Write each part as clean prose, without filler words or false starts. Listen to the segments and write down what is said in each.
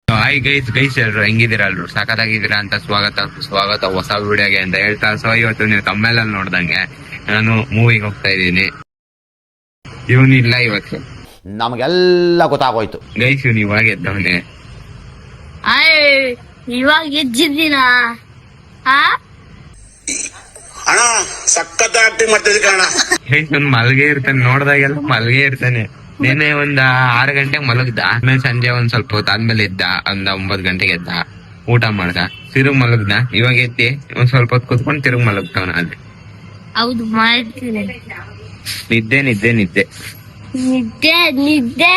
Hi guys ಎಲ್ರು ಹೆಂಗಿದ್ದೀರಾ ಅಲ್ರು ಸಖತ್ತಾಗಿದ್ದೀರಾ ಅಂತ ಸ್ವಾಗತ ಹೊಸ ವಿಡಿಯೋಗೆ ಅಂತ ಹೇಳ್ತಾ. ಸೊ ಇವತ್ತು ನೀವು ತಮ್ಮೆಲ್ಲಲ್ಲಿ ನೋಡ್ದಂಗೆ ನಾನು ಮೂವಿಗೆ ಹೋಗ್ತಾ ಇದ್ದೀನಿ. ಇವನಿಲ್ಲ ಇವತ್ತು, ನಮಗೆಲ್ಲ ಗೊತ್ತಾಗೋಯ್ತು. ಗೈಸ್ ಇವನು ಇವಾಗ ಎದ್ದವನೆ. ಇವಾಗ ಎದ್ದಿದ್ದೀನ ಅಣ್ಣ ಸಖತ್ ಆಕ್ಟಿಂಗ್ ಮಾಡ್ತಿದ್ದೆ ಕಣ. ಗೈಸ್ ಅವ್ನು ಮಲ್ಗೆ ಇರ್ತಾನೆ, ನೋಡ್ದಾಗೆಲ್ಲ ಮಲ್ಗೆ ಇರ್ತಾನೆ. ನೆನ್ನೆ ಒಂದ್ 6 ಗಂಟೆಗೆ ಮಲಗ್ದ, ಆಮೇಲೆ ಸಂಜೆ ಒಂದ್ ಸ್ವಲ್ಪ ಹೊತ್ತು ಆದ್ಮೇಲೆ ಎದ್ದ, ಒಂದ್ 9 ಗಂಟೆಗೆ ಎದ್ದ, ಊಟ ಮಾಡ್ದ, ತಿರುಗ್ ಮಲಗ್ದ. ಇವಾಗ ಎದ್ದಿ ಒಂದ್ ಸ್ವಲ್ಪ ಹೊತ್ತು ಕುತ್ಕೊಂಡು ತಿರುಗ್ ಮಲಗ್ತಾವನ. ಅಲ್ಲಿ ಹೌದು ಮಾಡ್ತೀನಿ. ನಿದ್ದೆ ನಿದ್ದೆ ನಿದ್ದೆ ನಿದ್ದೆ ನಿದ್ದೆ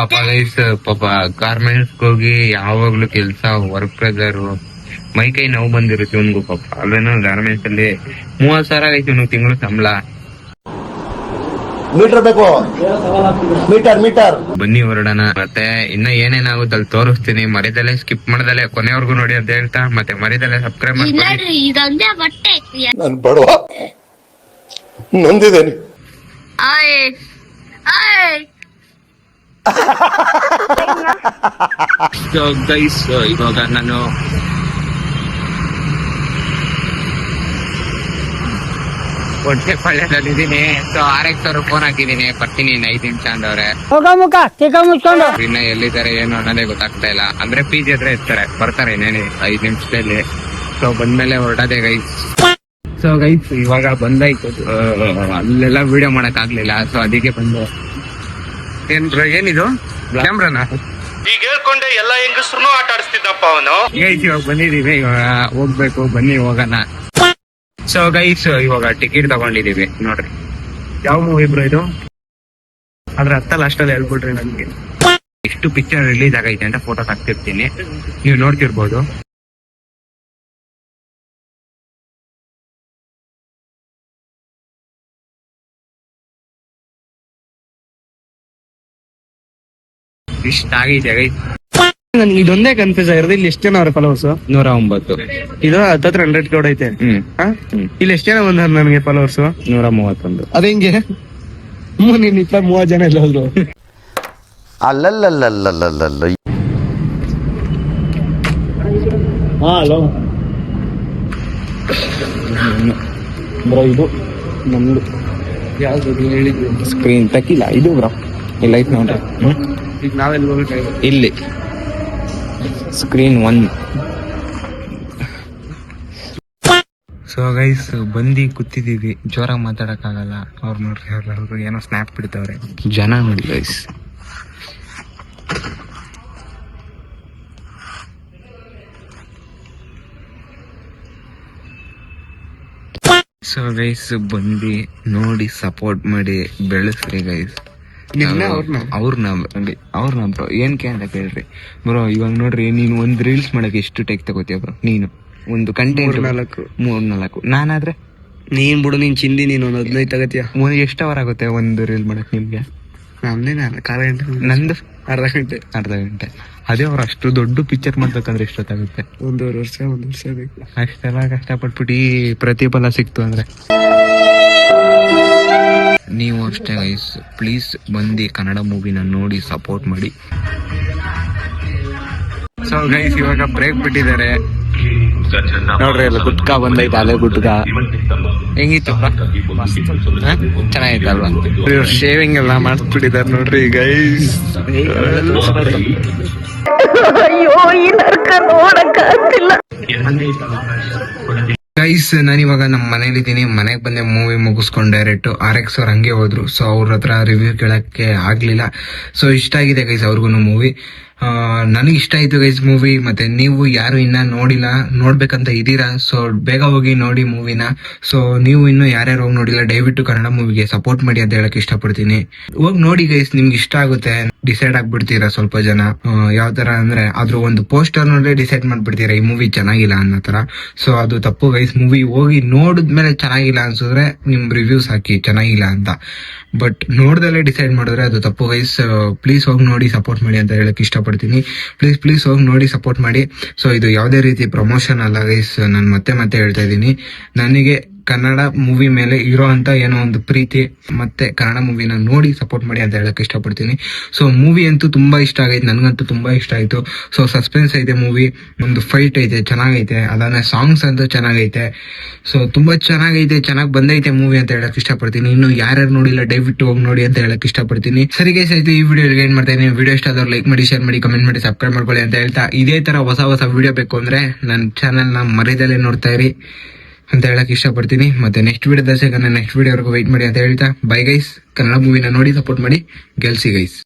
ಪಾಪ ಗೈಸ್, ಪಾಪ ಗಾರ್ಮೆಂಟ್ಸ್ ಹೋಗಿ ಯಾವಾಗ್ಲೂ ಕೆಲ್ಸ, ವರ್ಕ್ ಪ್ರೆಸರ್, ಮೈ ಕೈ ನೋವು ಬಂದಿರುತ್ತೆ ಇವನ್ಗೂ ಪಾಪ. ಅಲ್ಲೇನೋ ಗಾರ್ಮೆಂಟ್ಸ್ ಅಲ್ಲಿ 30,000 ಆಗೈತಿ ಇವ್ನು ತಿಂಗಳು ಸಂಬಳ. ಮೀಟರ್ ಬೇಕು, ಮೀಟರ್. ಬನ್ನಿ ಹೊರಡೋಣ. ಮತ್ತೆ ಇನ್ನ ಏನೇನಾಗುತ್ತೆ ಅಲ್ಲಿ ತೋರಿಸ್ತೀನಿ. ಮರಿದಲ್ಲೇ ಸ್ಕಿಪ್ ಮಾಡ್ದಲ್ಲೇ ಕೊನೆವರೆಗೂ ನೋಡಿ ಅಂತ ಹೇಳ್ತಾ, ಮತ್ತೆ ಮರಿದಲ್ಲೇ ಸಬ್ಸ್ಕ್ರೈಬ್ ಮಾಡಿ. ಇದೊಂದೇ ಬಟ್ಟೆ ನಾನು ಬಡವ, ನೊಂದಿದ್ದೇನೆ. ಗೈಸ್ ಇವಾಗ ನಾನು ಹೊಟ್ಟೆ ಪಳ್ಳ್ಯದಲ್ಲಿದ್ದೀನಿ. ಸೊ RX ಅವ್ರು ಫೋನ್ ಹಾಕಿದೀನಿ, ಬರ್ತೀನಿ ಇನ್ನು 5 ನಿಮಿಷ ಅಂದವ್ರೆ. ಇನ್ನ ಎಲ್ಲಿದ್ದಾರೆ ಏನು ಅನ್ನೋದೇ ಗೊತ್ತಾಗ್ತಾ ಇಲ್ಲ. ಅಂದ್ರೆ PG ಹತ್ರ ಇರ್ತಾರೆ, ಬರ್ತಾರೆ ಇನ್ನೇನು 5 ನಿಮಿಷದಲ್ಲಿ. ಸೊ ಬಂದ್ಮೇಲೆ ಹೊರಡದೆ ಗೈಸ್. ಸೊ ಗೈಸ್ ಇವಾಗ ಬಂದಾಯ್ತು. ಅಲ್ಲೆಲ್ಲ ವಿಡಿಯೋ ಮಾಡಕ್ ಆಗ್ಲಿಲ್ಲ, ಸೊ ಅದಕ್ಕೆ ಬಂದು. ಏನಿದು ಕ್ಯಾಮ್ರಾನ ಈಗ ಹೇಳ್ಕೊಂಡೆ ಎಲ್ಲ ಹೆಂಗಸ್ರು ಆಟ ಆಡಿಸ್ತಿದ್ದಪ್ಪ ಅವನು. ಗೈಸ್ ಇವಾಗ ಬಂದಿದೀವಿ, ಇವಾಗ ಹೋಗ್ಬೇಕು, ಬನ್ನಿ ಹೋಗೋಣ. ಸೊ ಗೈಸ್ ಇವಾಗ ಟಿಕೆಟ್ ತಗೊಂಡಿದೀವಿ ನೋಡ್ರಿ. ಯಾವ ಮೂವಿ ಬ್ರೋ ಇದು? ಅದ್ರ ಅರ್ಥ ಲಾಸ್ಟಲ್ಲಿ ಹೇಳ್ಬಿಡ್ರಿ ನನ್ಗೆ. ಎಷ್ಟು ಪಿಕ್ಚರ್ ರಿಲೀಸ್ ಆಗೈತೆ ಅಂತ ಫೋಟೋ ಹಾಕ್ತಿರ್ತೀನಿ, ನೀವು ನೋಡ್ತಿರ್ಬೋದು. ಇಷ್ಟ ಆಗೈತೆ ಗೈಸ್. ನನ್ಗೆ ಇದೊಂದೇ ಕನ್ಫ್ಯೂಸ್ ಆಗಿರೋದು, ಇಲ್ಲಿ ಎಷ್ಟು ಜನ ಅವ್ರ ಫಾಲೋವರ್ಸ್? 109. ಇದು 100 ಕ್ರೋಡ್ ಐತೆ. ಇಲ್ಲಿ ಎಷ್ಟು ಜನ ಬಂದಾರ ನನಗೆ ಫಾಲೋವರ್ಸ್? 131. ಅದ ಹೆಂಗೆ? ನೀನ್ 30 ಜನ ಇಲ್ಲ ಹೋದ್ರು. ಅಲ್ಲಲ್ಲಲ್ಲಲ್ಲಲ್ಲಲ್ಲ. ಹಲೋ ಬ್ರೋ, ಇದು ನಮ್ದು ಯಾವ್ದು ಹೇಳಿದ್ವಿ? ಸ್ಕ್ರೀನ್ ತಕ್ಕಿಲ್ಲ ಇದು ಬ್ರೋ, ಇಲ್ಲ ಐತ್ ನೋಡ್ರಿ. ಈಗ ನಾವೆಲ್ಲಿ ಹೋಗ್ಬೇಕಾಗಿದೆ? ಇಲ್ಲಿ ಸ್ಕ್ರೀನ್ 1. ಸೊ ಗೈಸ್ ಬಂದು ಕೂತಿದೀವಿ, ಜೋರಾಗಿ ಮಾತಾಡಕ್ ಆಗಲ್ಲ. ಅವ್ರು ನೋಡ್ರಿ, ಅವ್ರು ಏನೋ ಸ್ನ್ಯಾಪ್ ಬಿಡ್ತಾವ್ರೆ. ಜನ ನೋಡಿ ಗೈಸ್. ಸೊ ಗೈಸ್ ಬಂದು ನೋಡಿ ಸಪೋರ್ಟ್ ಮಾಡಿ ಬೆಳೆಸ್ರಿ ಗೈಸ್. ಅವ್ರನ್ನ ಬ್ರೋ ಏನ್ಕೆ ಅಂತ ಕೇಳ್ರಿ ಬ್ರೋ. ಇವಾಗ ನೋಡ್ರಿ, ನೀನು ಒಂದ್ ರೀಲ್ಸ್ ಮಾಡಕ್ ಎಷ್ಟು ಟೇಕ್ ತಗೋತೀಯ ಬ್ರೋ? ನೀನು ಒಂದು ಕಂಟೆಂಟ್ 3-4. ನಾನಾದ್ರೆ ನೀನ್ ಬಿಡು, ನೀನ್ ಚಿಂದಿ, ನೀನು 15 ತಗತಿಯ. ಎಷ್ಟು ಅವರ್ ಆಗುತ್ತೆ ಒಂದು ರೀಲ್ ಮಾಡಕ್ ನಿಮ್ಗೆ? ನಮ್ದೇ 4 ಗಂಟೆ, ನಂದು ಅರ್ಧ ಗಂಟೆ. ಅದೇ ಅವ್ರು ಅಷ್ಟು ದೊಡ್ಡ ಪಿಕ್ಚರ್ ಮಾಡ್ಬೇಕಂದ್ರೆ ಎಷ್ಟೊತ್ತಾಗುತ್ತೆ? 1.5 ವರ್ಷ ಬೇಕು. ಅಷ್ಟೆಲ್ಲ ಕಷ್ಟಪಟ್ಬಿಟ್ಟು ಪ್ರತಿಫಲ ಸಿಕ್ತು ಅಂದ್ರೆ. ನೀವು ಅಷ್ಟೇ ಗೈಸ್, ಪ್ಲೀಸ್ ಬಂದು ಕನ್ನಡ ಮೂವಿನ ನೋಡಿ ಸಪೋರ್ಟ್ ಮಾಡಿ. ಸೊ ಗೈಸ್ ಇವಾಗ ಬ್ರೇಕ್ ಬಿಟ್ಟಿದ್ದಾರೆ ನೋಡ್ರಿ. ಎಲ್ಲ ಗುಟ್ಕಾ ಬಂದೈತೆ, ಅಲೆ ಗುಟ್ಕಾ. ಹೆಂಗಿತ್ತು? ಚೆನ್ನಾಗಿತ್ತಲ್ವಾ? ಶೇವಿಂಗ್ ಎಲ್ಲ ಮಾಡಿಸ್ಬಿಟ್ಟಿದ್ದಾರೆ ನೋಡ್ರಿ ಗೈಸ್. ಗೈಸ್ ನಾನಿವಾಗ ನಮ್ಮ ಮನೇಲಿದ್ದೀನಿ. ಮನೆಗೆ ಬಂದೆ, ಮೂವಿ ಮುಗಿಸ್ಕೊಂಡು ಡೈರೆಕ್ಟ್ RX ಅವ್ರು ಹಂಗೆ ಹೋದ್ರು. ಸೊ ಅವ್ರ ಹತ್ರ ರಿವ್ಯೂ ಕೇಳಕ್ಕೆ ಆಗ್ಲಿಲ್ಲ. ಸೊ ಇಷ್ಟ ಆಗಿದೆ ಗೈಸ್ ಅವ್ರಿಗೂ ಮೂವಿ. ನನಗೆ ಇಷ್ಟ ಆಯ್ತು ಗೈಸ್ ಮೂವಿ. ಮತ್ತೆ ನೀವು ಯಾರು ಇನ್ನ ನೋಡಿಲ್ಲ, ನೋಡ್ಬೇಕಂತ ಇದೀರಾ, ಸೊ ಬೇಗ ಹೋಗಿ ನೋಡಿ ಮೂವಿನ. ಸೊ ನೀವು ಇನ್ನು ಯಾರ್ಯಾರು ಹೋಗಿ ನೋಡಿಲ್ಲ, ದಯವಿಟ್ಟು ಕನ್ನಡ ಮೂವಿಗೆ ಸಪೋರ್ಟ್ ಮಾಡಿ ಅಂತ ಹೇಳಕ್ ಇಷ್ಟಪಡ್ತೀನಿ. ಹೋಗಿ ನೋಡಿ ಗೈಸ್, ನಿಮ್ಗೆ ಇಷ್ಟ ಆಗುತ್ತೆ. ಡಿಸೈಡ್ ಆಗ್ಬಿಡ್ತೀರಾ ಸ್ವಲ್ಪ ಜನ. ಯಾವ ತರ ಅಂದ್ರೆ ಅದ್ರ ಒಂದು ಪೋಸ್ಟರ್ ನೋಡ್ರೆ ಡಿಸೈಡ್ ಮಾಡ್ಬಿಡ್ತೀರಾ ಈ ಮೂವಿ ಚೆನ್ನಾಗಿಲ್ಲ ಅನ್ನೋ ತರ. ಸೊ ಅದು ತಪ್ಪು ಗೈಸ್. ಮೂವಿ ಹೋಗಿ ನೋಡಿದ್ಮೇಲೆ ಚೆನ್ನಾಗಿಲ್ಲ ಅನ್ಸಿದ್ರೆ ನಿಮ್ ರಿವ್ಯೂಸ್ ಹಾಕಿ ಚೆನ್ನಾಗಿಲ್ಲ ಅಂತ. ಬಟ್ ನೋಡ್ದಲ್ಲೇ ಡಿಸೈಡ್ ಮಾಡಿದ್ರೆ ಅದು ತಪ್ಪು ಗೈಸ್. ಪ್ಲೀಸ್ ಹೋಗಿ ನೋಡಿ ಸಪೋರ್ಟ್ ಮಾಡಿ ಅಂತ ಹೇಳಕ್ ಇಷ್ಟಪಡ್ತೀನಿ. ಪ್ಲೀಸ್ ಹೋಗಿ ನೋಡಿ ಸಪೋರ್ಟ್ ಮಾಡಿ. ಸೊ ಇದು ಯಾವುದೇ ರೀತಿ ಪ್ರಮೋಷನ್ ಅಲ್ಲ ಗೈಸ್, ನಾನು ಮತ್ತೆ ಹೇಳ್ತಾ ಇದ್ದೀನಿ. ನನಗೆ ಕನ್ನಡ ಮೂವಿ ಮೇಲೆ ಇರೋ ಅಂತ ಏನೋ ಒಂದು ಪ್ರೀತಿ ಮತ್ತೆ ಕನ್ನಡ ಮೂವಿನ ನೋಡಿ ಸಪೋರ್ಟ್ ಮಾಡಿ ಅಂತ ಹೇಳಕ್ ಇಷ್ಟಪಡ್ತೀನಿ. ಸೊ ಮೂವಿ ಅಂತೂ ತುಂಬಾ ಇಷ್ಟ ಆಗೈತೆ, ನನ್ಗಂತೂ ತುಂಬಾ ಇಷ್ಟ ಆಯ್ತು. ಸೊ ಸಸ್ಪೆನ್ಸ್ ಐತೆ ಮೂವಿ, ಒಂದು ಫೈಟ್ ಐತೆ ಚೆನ್ನಾಗೈತೆ, ಅದಾದ್ಮೇಲೆ ಸಾಂಗ್ಸ್ ಅಂತೂ ಚೆನ್ನಾಗೈತೆ. ಸೊ ತುಂಬಾ ಚೆನ್ನಾಗೈತೆ, ಚೆನ್ನಾಗಿ ಬಂದೈತೆ ಮೂವಿ ಅಂತ ಹೇಳಕ್ ಇಷ್ಟಪಡ್ತೀನಿ. ಇನ್ನು ಯಾರ್ಯಾರು ನೋಡಿಲ್ಲ ದಯವಿಟ್ಟು ಹೋಗಿ ನೋಡಿ ಅಂತ ಹೇಳಕ್ ಇಷ್ಟಪಡ್ತೀನಿ. ಸರಿ ಗೈಸ್, ಆಯ್ತು ಈ ವಿಡಿಯೋ ಏನ್ ಮಾಡ್ತಾ ಇದೀನಿ. ವಿಡಿಯೋ ಇಷ್ಟ ಆದವ್ರು ಲೈಕ್ ಮಾಡಿ, ಶೇರ್ ಮಾಡಿ, ಕಮೆಂಟ್ ಮಾಡಿ, ಸಬ್ಸ್ಕ್ರೈಬ್ ಮಾಡ್ಕೊಳ್ಳಿ ಅಂತ ಹೇಳ್ತಾ, ಇದೇ ತರ ಹೊಸ ವಿಡಿಯೋ ಬೇಕು ಅಂದ್ರೆ ನನ್ನ ಚಾನೆಲ್ ನ ಮರೆಯದಲ್ಲೇ ನೋಡ್ತಾ ಇರಿ ಅಂತ ಹೇಳಕ್ ಇಷ್ಟಪಡ್ತೀನಿ. ಮತ್ತೆ ನೆಕ್ಸ್ಟ್ ವಿಡಿಯೋ ಸಿಗೋಣ, ನೆಕ್ಸ್ಟ್ ವಿಡಿಯೋವರೆಗೂ ವೆಯ್ಟ್ ಮಾಡಿ ಅಂತ ಹೇಳ್ತಾ ಬೈ ಗೈಸ್. ಕನ್ನಡ ಮೂವಿನ ನೋಡಿ ಸಪೋರ್ಟ್ ಮಾಡಿ, ಗೆಲ್ಸಿ ಗೈಸ್.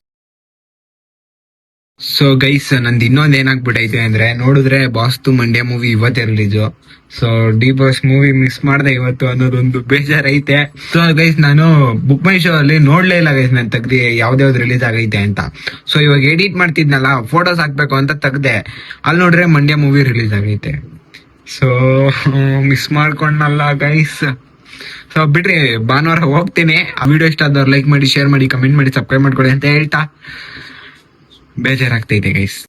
ಸೊ ಗೈಸ್, ನಂದು ಇನ್ನೊಂದು ಏನಾಗ್ಬಿಟ್ಟೈತೆ ಅಂದ್ರೆ, ನೋಡಿದ್ರೆ ಬಾಸ್ತು ಮಂಡ್ಯ ಮೂವಿ ಇವತ್ತೇ release. So D boss movie miss ಮಾಡ್ದೆ ಇವತ್ತು ಅನ್ನೋದೊಂದು ಬೇಜಾರೈತೆ. ಸೊ ಗೈಸ್, ನಾನು ಬುಕ್ ಮೈ ಶೋ ಅಲ್ಲಿ ನೋಡ್ಲೇ ಇಲ್ಲ ಗೈಸ್, ನಾನು ತೆಗ್ದು ಯಾವ್ದಾವ್ದು ರಿಲೀಸ್ ಆಗೈತೆ ಅಂತ. ಸೊ ಇವಾಗ ಎಡಿಟ್ ಮಾಡ್ತಿದ್ನಲ್ಲ, ಫೋಟೋಸ್ ಹಾಕ್ಬೇಕು ಅಂತ ತೆಗ್ದೆ, ಅಲ್ಲಿ ನೋಡ್ರೆ ಮಂಡ್ಯ ಮೂವಿ ರಿಲೀಸ್ ಆಗೈತೆ. ಸೊ ಮಿಸ್ ಮಾಡ್ಕೊಂಡಲ್ಲ ಗೈಸ್. ಸೊ ಬಿಡ್ರಿ, ಭಾನುವಾರ ಹೋಗ್ತೀನಿ. ಆ ವಿಡಿಯೋ ಇಷ್ಟ ಆದವ್ರು ಲೈಕ್ ಮಾಡಿ, ಶೇರ್ ಮಾಡಿ, ಕಮೆಂಟ್ ಮಾಡಿ, ಸಬ್ಸ್ಕ್ರೈಬ್ ಮಾಡ್ಕೊಳ್ಳಿ ಅಂತ ಹೇಳ್ತಾ ಬೇಜಾರಾಗ್ತೈತೆ ಗೈಸ್.